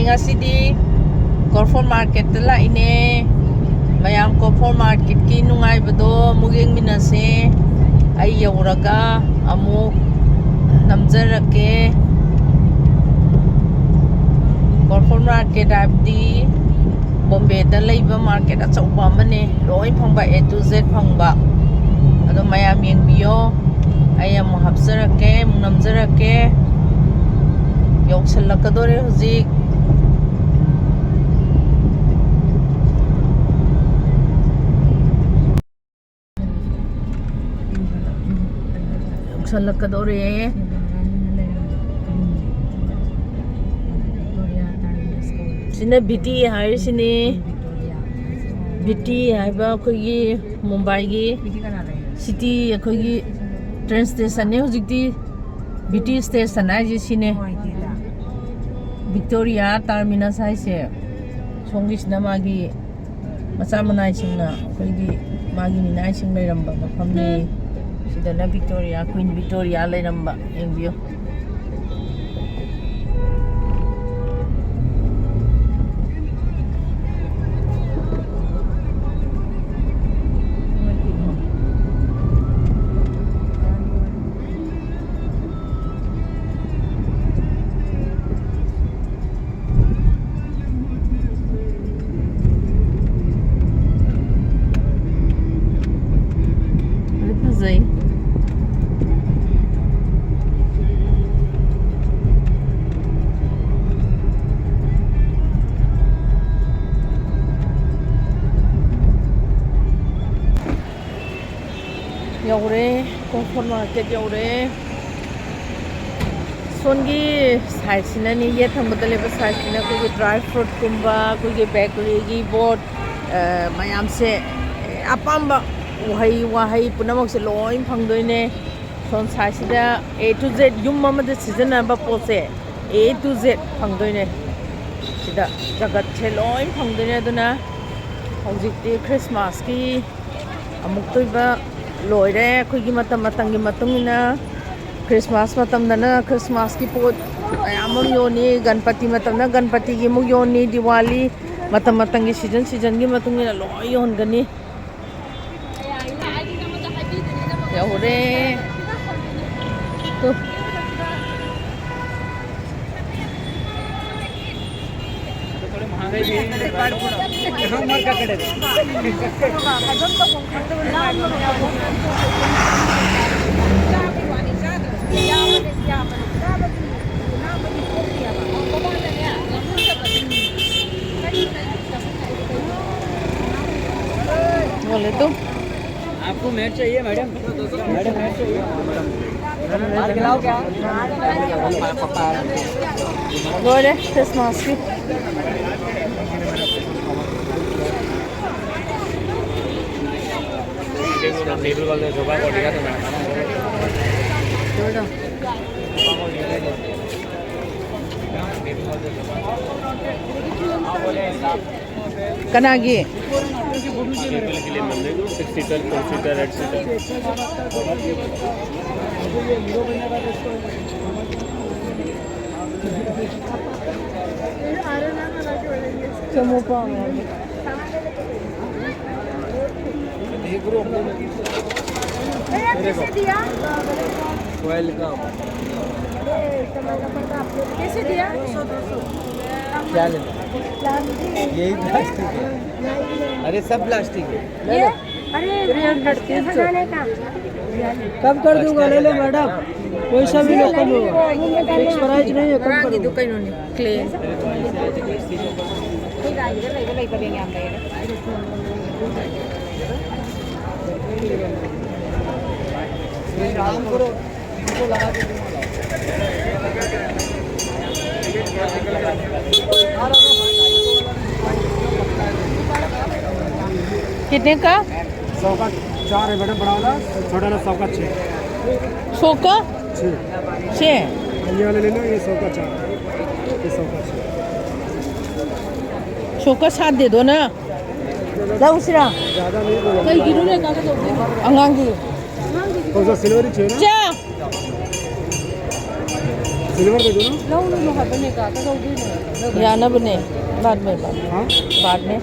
ngasi Carrefour Market la ine mayam Carrefour Market ki nungai bado muging minase ai yauraga amuk namjarake Carrefour Market abdi Bombay da laiba market achauba amane loi phangba A to Z phangba ado mayam yengbiyo ai amu hapsarake namjarake yoksalakadore hujik yoksalakadore sina BT hai sini BT hai ba khoi Mumbai gi city khoi gi train station ne hujik di BT station ai ji sine Victoria terminus hai se songi sina magi macha manai singna khoi gi magi minai sing leiramba mafam ni sidana Victoria Queen Victoria leiramba engbiyo Yaure Carrefour Market yaure songi side sina ni ye thambada leba side sina ko dry fruit kumba ko ge bakery gi board mayam se apamba wahai punamak se loi phangdoine son side sida A to Z yum mama de season ba pose A to Z phangdoine sida jagat se loi phangdoine aduna hojikti Christmas ki amuk toiba loire khoi matam matangi matungina Christmas matam dana Christmas ki pot amam yoni ganpati matam na ganpati gi mug yoni Diwali matam matangi season gi matungina loi yon gani yaure to बोले तो आपको mat चाहिए madam madam mat चाहिए और खिलाओ क्या बोले Christmas की टेबल वाले सोफा को दिखा तो कनागी 6 सीटर 4 सीटर 8 सीटर चमो पाव वेलकम कैसे दिया? क्या लेना यही प्लास्टिक है अरे सब प्लास्टिक है ये अरे सजाने का कम कर दूंगा ले लो मैडम पैसा भी लो कम होगा फिक्स प्राइस नहीं है कम कर दूंगा इन्होंने क्ले काम करो इनको लगा के कितने का 100 का 4 है मैडम बड़ा वाला छोटा वाला 100 का 6 100 का 6 6 ये वाले ले लो ये 100 का 4 ये 100 का 6 100 का 7 दे दो ना लाउसरा ज़्यादा नहीं बोलो कई गिरोने का अंगांगी कौन सा सिल्वर ही चाहिए ना जा सिल्वर दे दो ना। लो लो लो हबने का तो लोगी नहीं या ना बने बाद में हाँ बाद में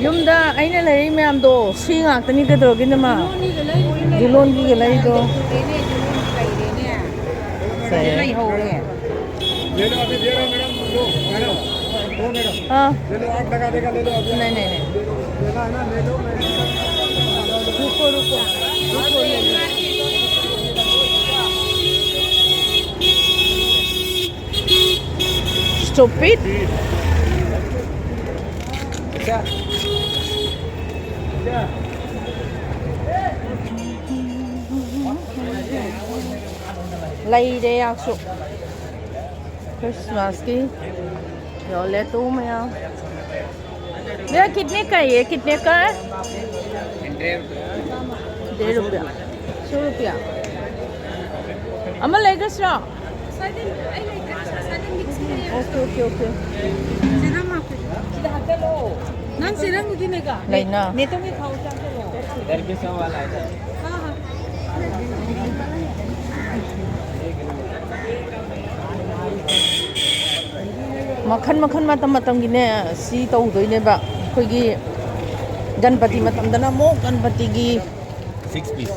ꯌꯨꯝꯗ ꯑꯩꯅ ꯂꯩꯔꯤ ꯃꯌꯥꯝꯗꯣ ꯁꯤ ꯉꯥꯛꯇꯅꯤ ꯀꯩꯗꯧꯔꯒꯦ ꯃꯥ ꯖꯨꯂꯣꯟꯒꯤꯒ ꯂꯩꯗꯣ नहीं हो रहे ले लो अभी दे रहा हूँ मैडम लो मैडम दो मैडम हाँ ले लो 8 लगा देगा ले लो अभी नहीं नहीं नहीं लेना है ना ले लो रुको रुको रुको ले लो Stupid. क्या क्या Lady Aksu. Christmas की यो ले तू मैं भैया कितने का है ये कितने का है 1.5 रुपया 100 रुपया अमल लेगा सर ओके ओके ओके 난 지랑 무기 내가 लेना 내 동에 가오자 इधर भी सवाल आया था मखन मखन मतम गिने सी तौदोइनेबा अखोइगी गणपति मतमदना मो गणपति की 6 पीस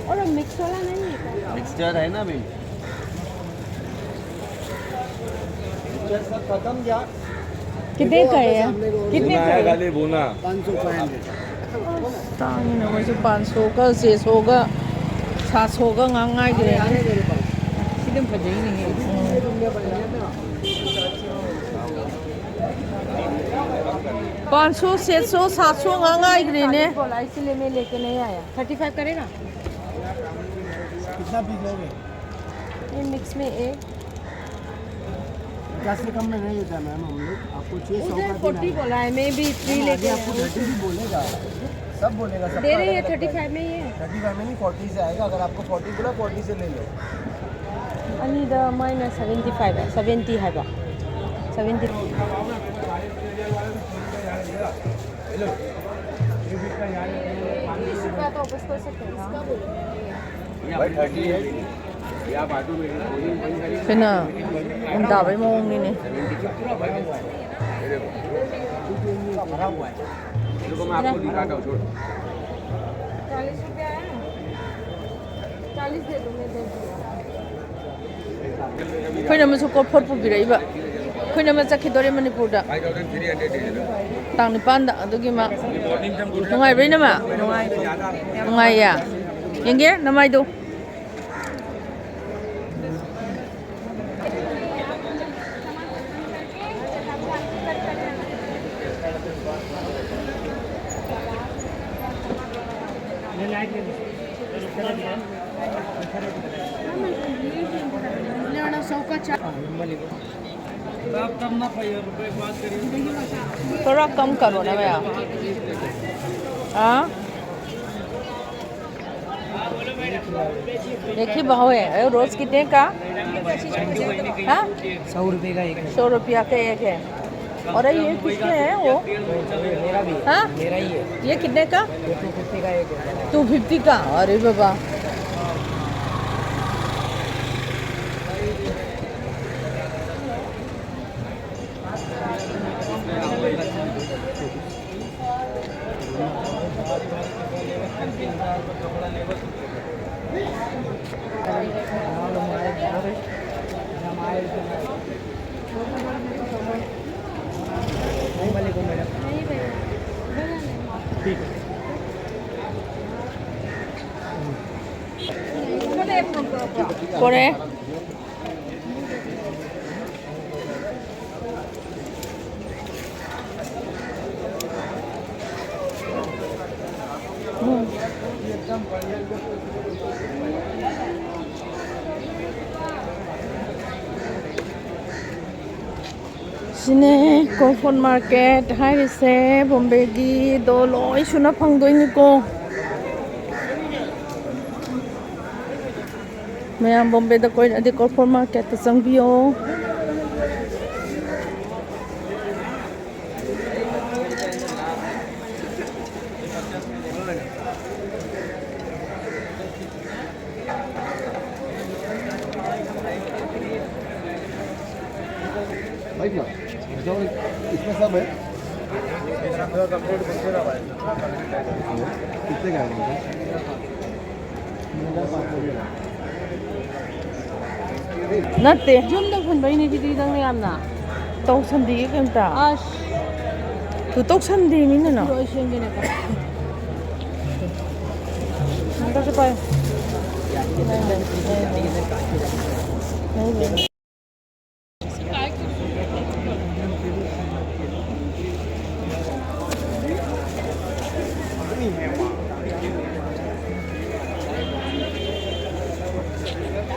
और मिक्स वाला नहीं है मिक्सचर है ना भाई पिक्चर सब खत्म क्या कितने का है कितने का है गाली बोना 500 500 तांगी ना मुझे 500 का 600 का 700 का ngangai गिरे मेरे पास सिदम फजई नहीं है दुनिया बन गया ना 500 600 700 ngangai गिरे ने बोला इसलिए मैं लेके नहीं आया 35 करेगा कितना पीस लोगे ये मिक्स में एक 50 से कम में नहीं होता मैम हम लोग आपको चाहिए 100 उधर का 40 बोला है मैं भी 3 लेके आपको आया 30 भी बोलेगा सब बोलेगा सब दे रही है 35 में ही है 35 में नहीं 40 से आएगा अगर आपको 40 बोला 40 से ले लो अनि द माइनस 75 है 70 है बा 70 तो वापस कर सकते हैं भाई 30 है या बाटू में फिना उन दावे मोंग ने भरा हुआ है देखो मैं आपको दिखाता हूँ छोड़ 40 रुपया है 40 दे दो मैं दे दूँगा खोइना मसु को फोट पुबिरइबा खोइना मा चखिदोरे मणिपुरदा 5300 तांग निपान दा अदुगी मा नुंगाइ ब्रेना मा नुंगाइ या येंगे नमाइ दो थोड़ा कम करो ना भैया हाँ देखिए भाव है रोज कितने का हाँ 100 रुपए का एक 100 रुपया का एक है और ये किसके है वो मेरा भी हाँ मेरा ही है ये कितने का 250 का एक है 250 का अरे बाबा করে सिने कॉफन मार्केट हाइसे बॉम्बे की दो लोई सुना फंगदोइनिको Mayam Bombay da koi adi Corporate Market ta changbiyo. इसमें सब है कितने का Natte. Jum dang phun bai ni di dang ni amna. Tau sandi ke kemta. Ash. Tu tok sandi ni na. Ro shen gene ka. Nanta se pai.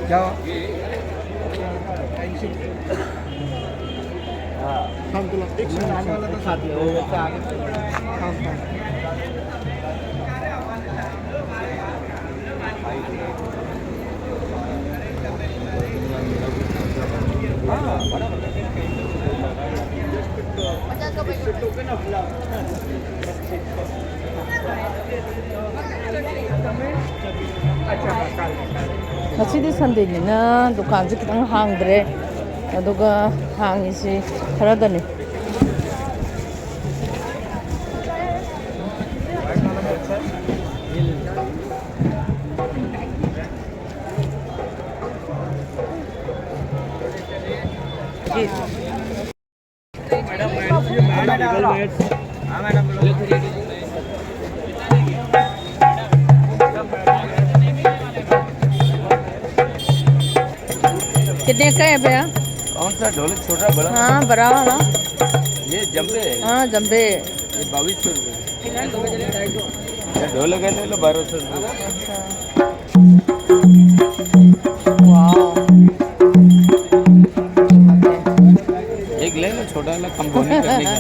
क्या हम तो एक आने वाला तो साथी है वो बच्चा आगे Masih di sandi ni na dukaan si kitang hangdre. Aduga hangi si harada ni. कितने का है भैया? कौन सा ढोलक छोटा बड़ा? हाँ बड़ा वाला। ये जम्बे है। हाँ जम्बे। ये 2200 रुपये। ढोलक है ले लो 1200 रुपये। वाओ। एक ले लो छोटा वाला कंपोजिंग करने का।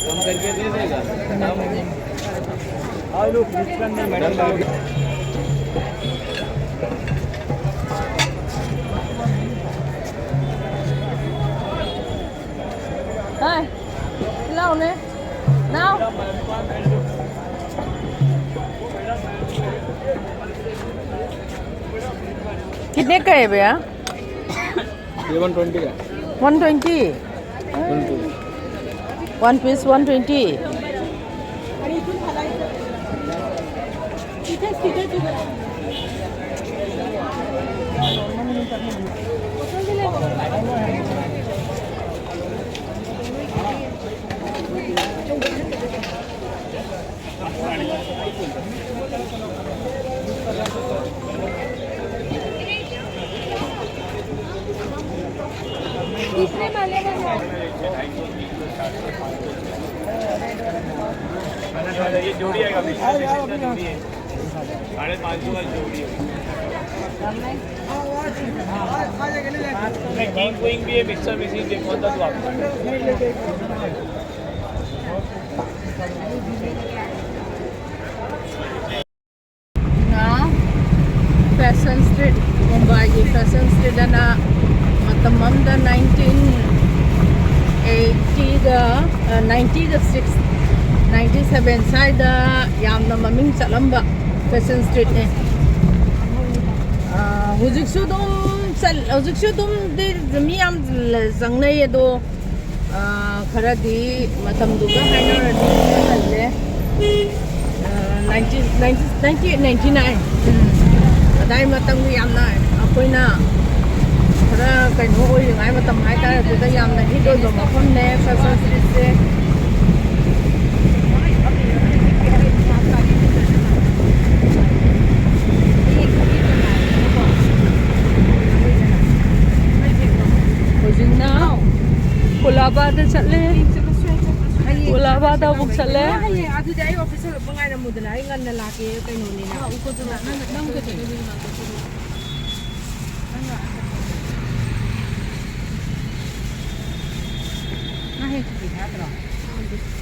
कम करके दे देगा। Madam Hai, lau nè, nào. कितने का है भैया? ये 120 का। 120. One piece 120. तीसरे वाले में ये जोड़ी आएगा 550 वाली जोड़ी है किंग क्वीन भी है मिक्सर मशीन भी कौन सा तो आपको Fashion Street Mumbai की Fashion Street ना मतलब दा 1980 दा 90 दा 97 side यामना ममिंग चलम्बा Fashion Street ने हुजिक्सु तुम दे मियाम जंगने ये दो खरा दी मतलब दुका है ना रही 1999 Đây mà tầng đi ăn này, quay na, ra cái nô ơi ngay mà tầm 2 ta thì ta làm này ít đôi rồi mà không nè, Fashion Street. Hồi dừng nào, Kulaba đã chạy lên, Kulaba đã buộc chạy lên. 아주 자이 오피스로 뻥아이나 무드나 인간나 라게 빼놓으니나 우코도나 너무 그때 나 해 주기 하더라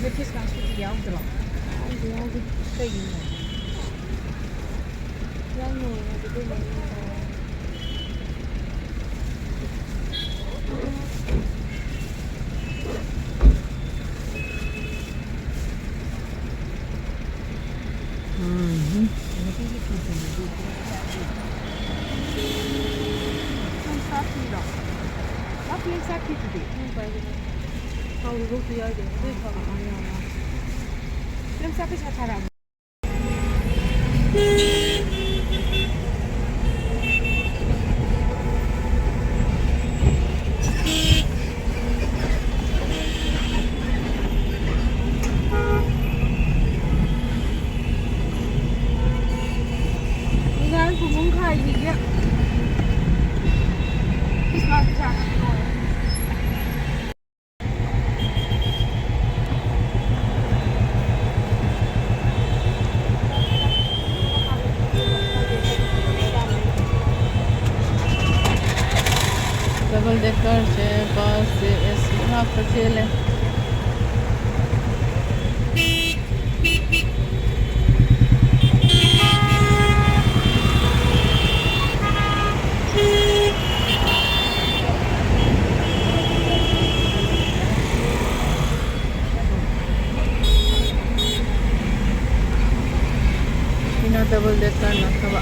몇 피스 간 수지 야오더라 아이고 여기 빼기네 양노 나 플렉 사키트디. 아, 이것도 해야 돼. 아니야. 플렉 사키 잘 안. 이건 부분카 이게. 스마트 차. Double decker से बस से AC यहाँ पर चले ini double decker na kaba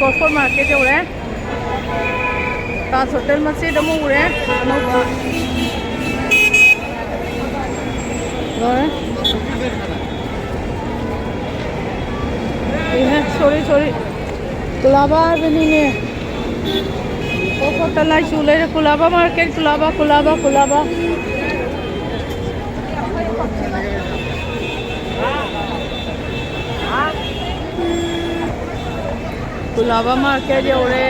Cosfor Market एवढे ताज hotel मध्ये दमो उरे ये सॉरी कुलाबा बनी ने होटल लाई चूले कुलाबा मार्केट कुलाबा कुलाबा मार्केट एवढे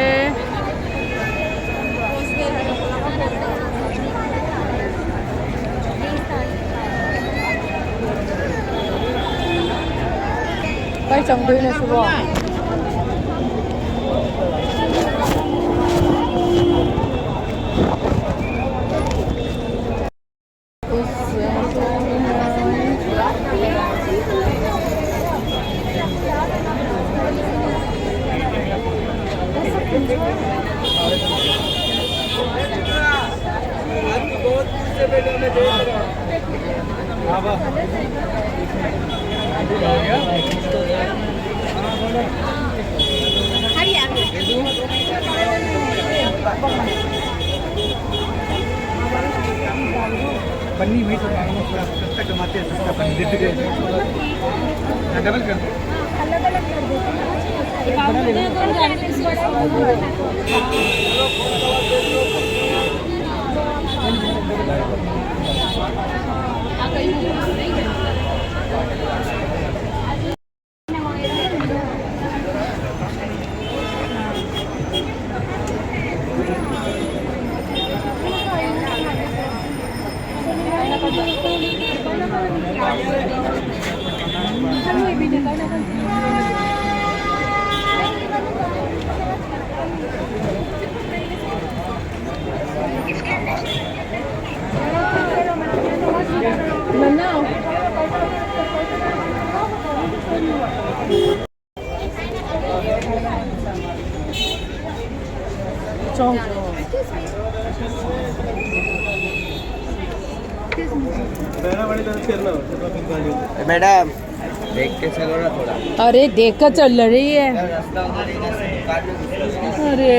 काय 정도이 수고 पन्नी हुई तो थोड़ा सस्ता कमाते हैं सस्ता पन्नी देते हैं डबल कर दो अलग-अलग कर मैडम देख के चलो ना थोड़ा अरे देख कर चल रही है अरे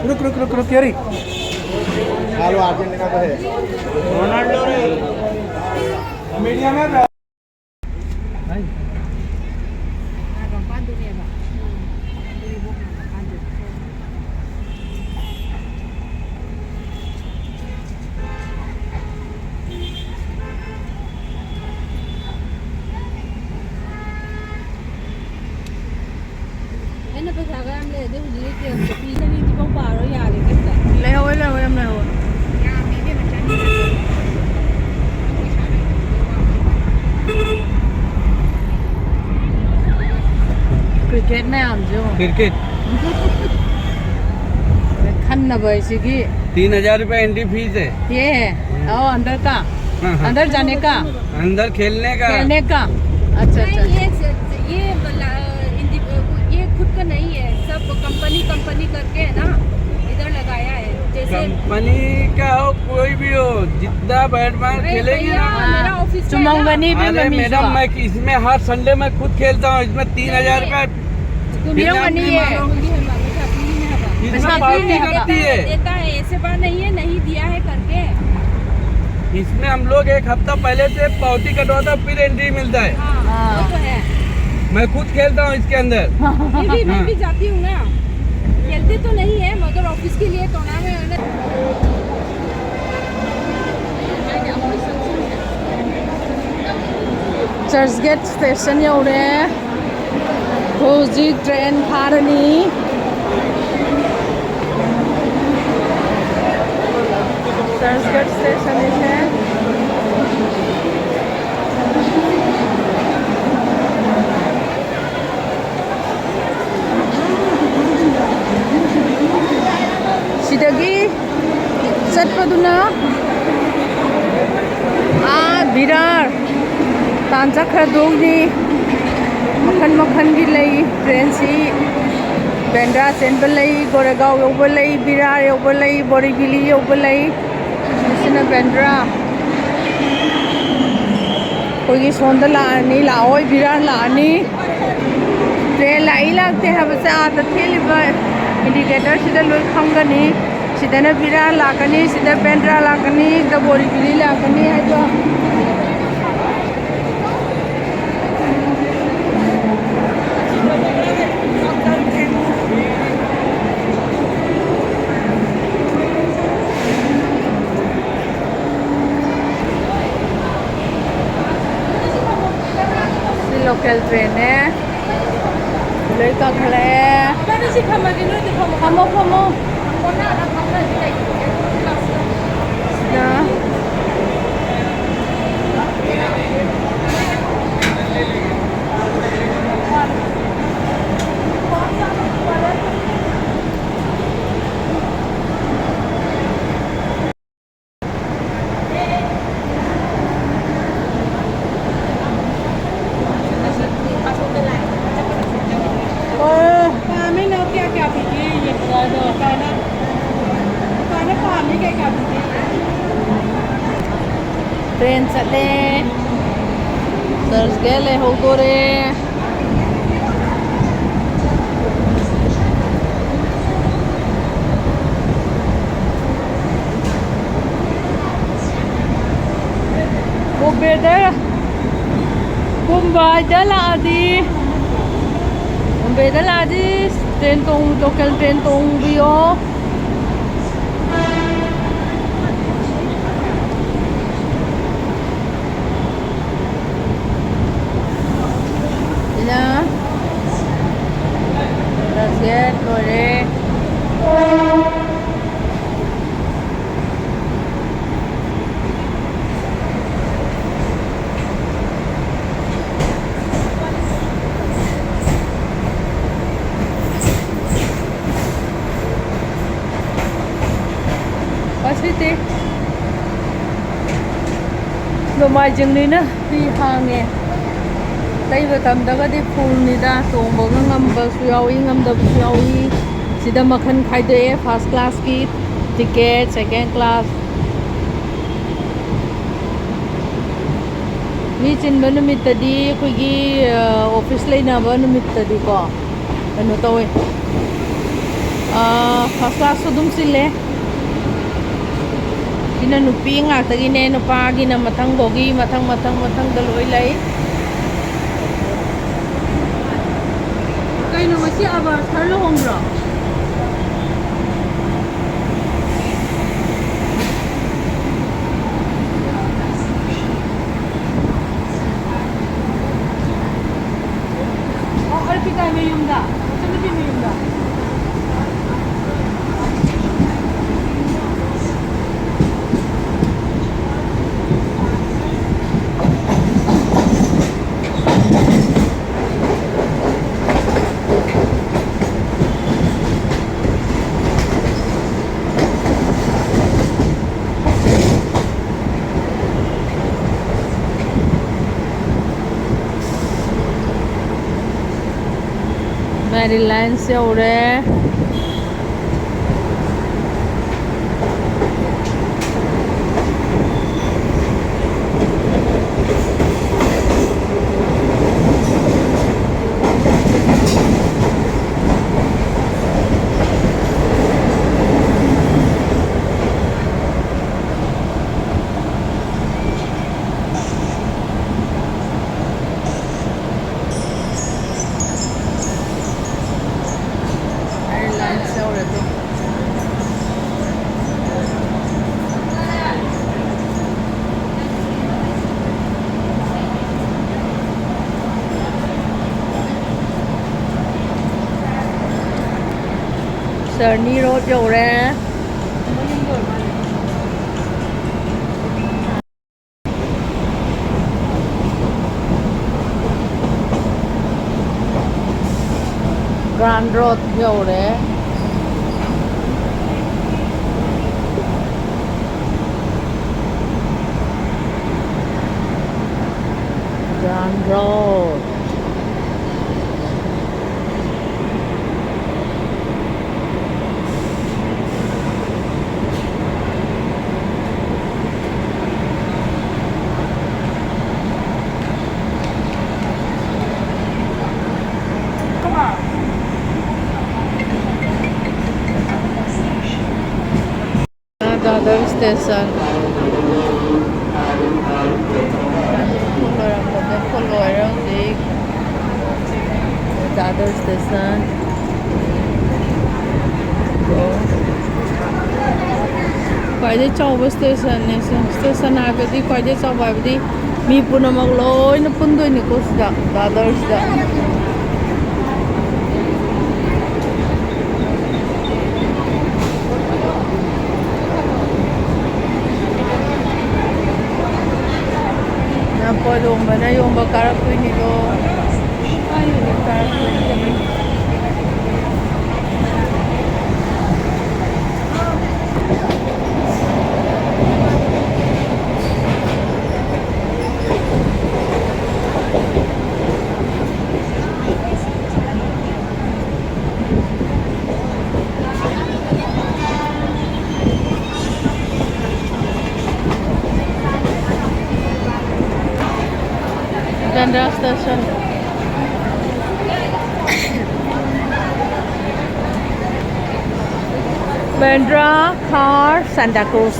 रुक रुक रुक रुक रुक यारी हेलो अर्जेंटीना का है रोनाल्डो रे मीडियम है भाई Ano pa sa kaya amle de huli ke phi na ni ti pa ro ya le ke ta ले हो em ले हो ya me de ma chan ni cricket में हम जो क्रिकेट खन्ना भाई सिगी 3000 रुपए एंट्री फीस है ये है और अंदर का अंदर जाने का अंदर खेलने का खेलने का अच्छा अच्छा ये खुद का नहीं है सब कंपनी करके है ना इधर लगाया है जैसे कंपनी का हो कोई भी हो जितना बैटबॉल खेलेगी ना मेरा ऑफिस का है ना। चुमंगनी भी अरे मम्मी मैडम मैं इसमें हर संडे में खुद खेलता हूँ इसमें 3000 रुपए मेरा मनी है इसमें पार्टी करती है देता है ऐसे बात नहीं है नहीं दिया है करके इसमें हम लोग एक हफ्ता पहले से पावती कटवाता फिर एंट्री मिलता है हाँ वो तो है मैं खुद खेलता हूँ इसके अंदर मैं भी जाती हूँ ना खेलते तो नहीं है मगर ऑफिस के लिए तो ना मैं चर्च गेट स्टेशन यौरे हौजिक ट्रेन खारनी चर्च गेट स्टेशन है सिदगी चटपदुना बिरार तांजा खरदोंगी मखन मखन की लई ट्रेन सी बेंड्रा चेंब लई गोरेगांव यौब लई बिरार यौब लई बोरीबिली यौब लई इसना बेंड्रा कोई सोंद लानी लाओ बिरार लानी ट्रेन लाई लागते हैं बस आते थेलिबा इंडिकेटर सिदा लोई खंगनी सिदा बिरार लागनी सिदा बेंड्रा लागनी सिदा बोरीबिली लागनी है जो लोकल ट्रेन है लड़का खड़े फमो फमो ट्रेन चले चर्च गेले होगोरे Kumbeda Kumbada ladi Kumbeda ladi train tong local train tong bio ina let's get correct Pasite Nomai jengni na pi hange Tay ba tamdaga di full nida tongbo nga ngamba suyawi ngamda suyawi sida makhan khaide first class ki ticket second class mi chin ba numit tadi khoigi office lai na ba numit tadi ko ano tawe first class so dum sile Sina nupi ngaktagine nupagina mathang bogi mathang da loi lai. Kay no masi aba tharlo hombro. Alpika may yung da. Saan na may yung da? Maryland se ore. Sydney Road rồi. Grand Road rồi. Grand Road. Dadar station. Dadar station. Quay đi châu với station này, station nào cái đi quay đi châu bài đi, mi pun nama loi nó pun đôi niko sudah Dadar sudah. Poi domba na yung bakara ko nito. Ayun yung karakter kami. Bandra Station. Bandra car Santa Cruz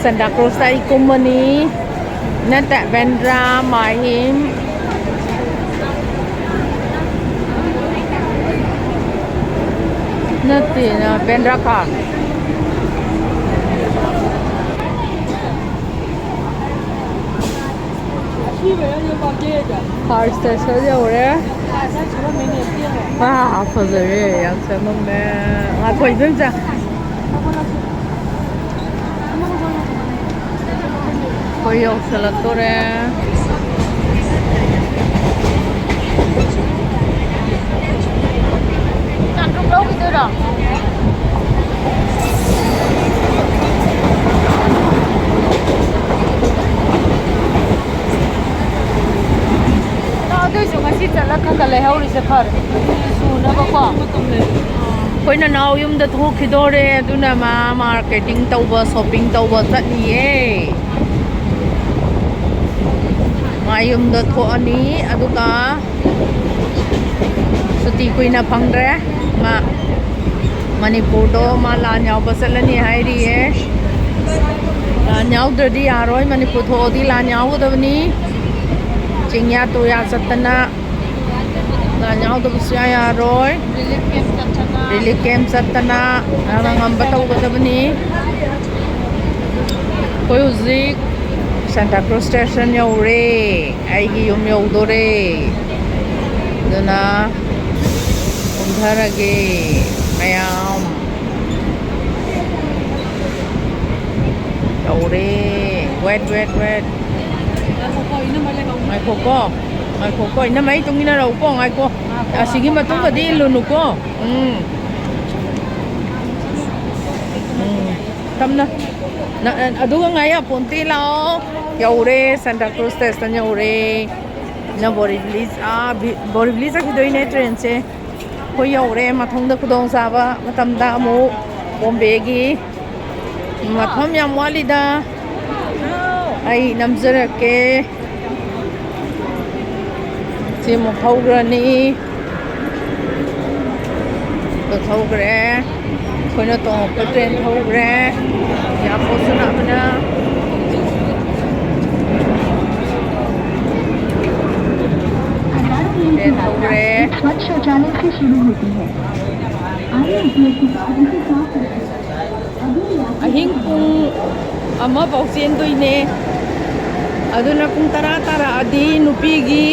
dari company nata Bandra Mahim nati na Bandra car car station rồi. 와, 아파서래 양치 먹네. 아, 거의 진짜. 거의 없을라또래. 난 좀 여기 들어. Tôi dùng cái xịt là khăn cái lấy hậu đi sẽ phở, xù nó bao Koi na now yung da thu khidore du na ma marketing tauba shopping tauba chatniye ma yung da thu ani aduka suti kuina phangre ma Manipur do ma la nyaw basalani hai ri e la yaudrdi yaroi Manipur thodi lan yaudabni chingya to ya satana lan yaudabsu yaroi relief camp satana nang batau gadabni koi uzik Santa Cruz Station yaure aigi yum yaudore duna undharage mayam yaure wet mai koko ina mai tungina rau ko ngai ko asigi matung ba di lunu ko tamna na aduga ngai ya ponti lao yaure Santa Cruz Station yaure na Borivlis ki doine train se ko yaure mathong da kudong saba matam da mu Bombay gi mathom yam walida ai namzarake si mo thaugrani to thaugre koina to train thaugre ya posuna bana train thaugre स्वच्छ शौचालय से शुरू होती है आइए उपयोगी पानी से साफ रखें ahing pung ama pau chen doine aduna pung tara adi nupi gi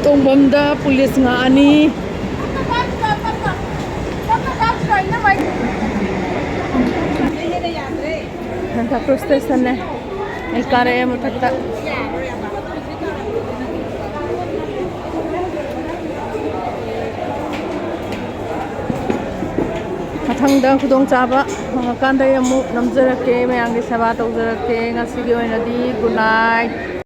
tongbam da police nga ani Santa Cruz Station ne el kare mutakta mathangda khudong chaba kanda yamu namjarake mayang gi seba tawjarake ngasi gi oina di good night